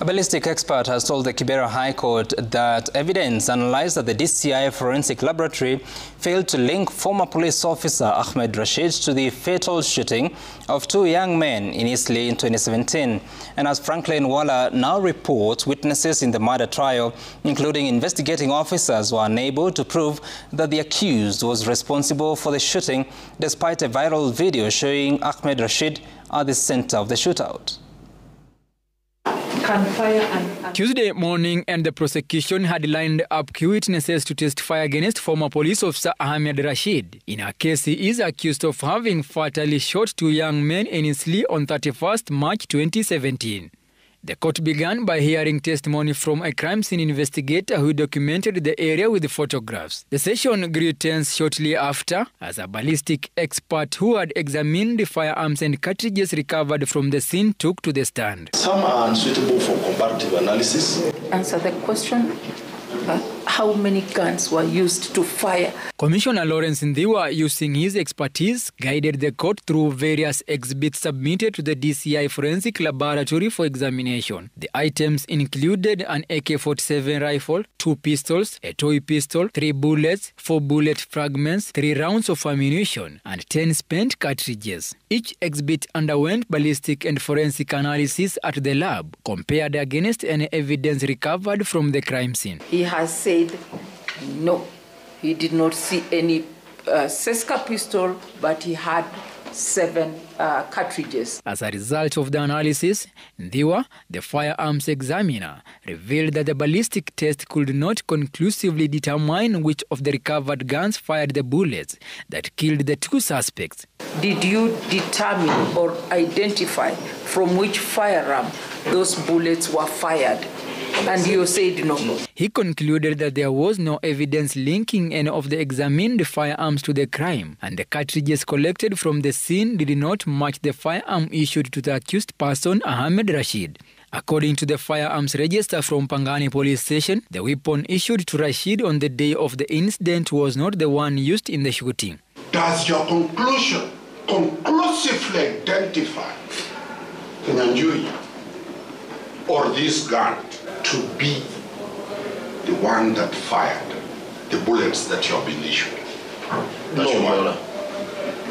A ballistic expert has told the Kibera High Court that evidence analyzed at the DCI Forensic Laboratory failed to link former police officer Ahmed Rashid to the fatal shooting of two young men in Eastleigh in 2017. And as Franklin Wala now reports, witnesses in the murder trial, including investigating officers, were unable to prove that the accused was responsible for the shooting, despite a viral video showing Ahmed Rashid at the center of the shootout. Tuesday morning, and the prosecution had lined up key witnesses to testify against former police officer Ahmed Rashid. In a case, he is accused of having fatally shot two young men in Eastleigh on 31st March 2017. The court began by hearing testimony from a crime scene investigator who documented the area with the photographs. The session grew tense shortly after, as a ballistic expert who had examined the firearms and cartridges recovered from the scene took to the stand. Some are unsuitable for comparative analysis. Answer the question. How many guns were used to fire? Commissioner Lawrence Ndiwa, using his expertise, guided the court through various exhibits submitted to the DCI Forensic Laboratory for examination. The items included an AK-47 rifle, 2 pistols, a toy pistol, 3 bullets, 4 bullet fragments, 3 rounds of ammunition, and 10 spent cartridges. Each exhibit underwent ballistic and forensic analysis at the lab, compared against any evidence recovered from the crime scene. He has said no, he did not see any Seska pistol, but he had 7 cartridges. As a result of the analysis, Ndiwa, the firearms examiner, revealed that the ballistic test could not conclusively determine which of the recovered guns fired the bullets that killed the 2 suspects. Did you determine or identify from which firearm those bullets were fired? And you said no. He concluded that there was no evidence linking any of the examined firearms to the crime, and the cartridges collected from the scene did not match the firearm issued to the accused person, Ahmed Rashid. According to the firearms register from Pangani police station, the weapon issued to Rashid on the day of the incident was not the one used in the shooting. Does your conclusion conclusively identify Kinyanjui or this gun to be the one that fired the bullets that you have been issued? No.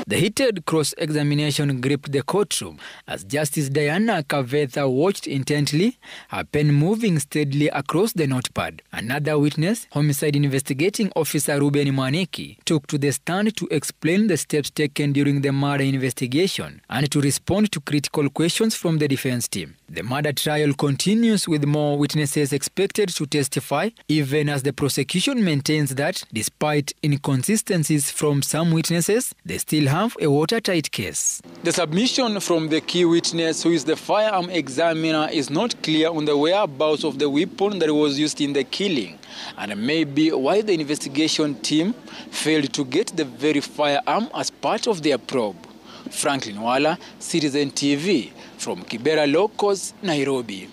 The heated cross-examination gripped the courtroom as Justice Diana Kavetha watched intently, her pen moving steadily across the notepad. Another witness, homicide investigating officer Ruben Maneki, took to the stand to explain the steps taken during the murder investigation and to respond to critical questions from the defense team. The murder trial continues with more witnesses expected to testify, even as the prosecution maintains that, despite inconsistencies from some witnesses, they still have a watertight case. The submission from the key witness, who is the firearm examiner, is not clear on the whereabouts of the weapon that was used in the killing, and maybe why the investigation team failed to get the very firearm as part of their probe. Franklin Wala, Citizen TV, from Kibera Locals, Nairobi.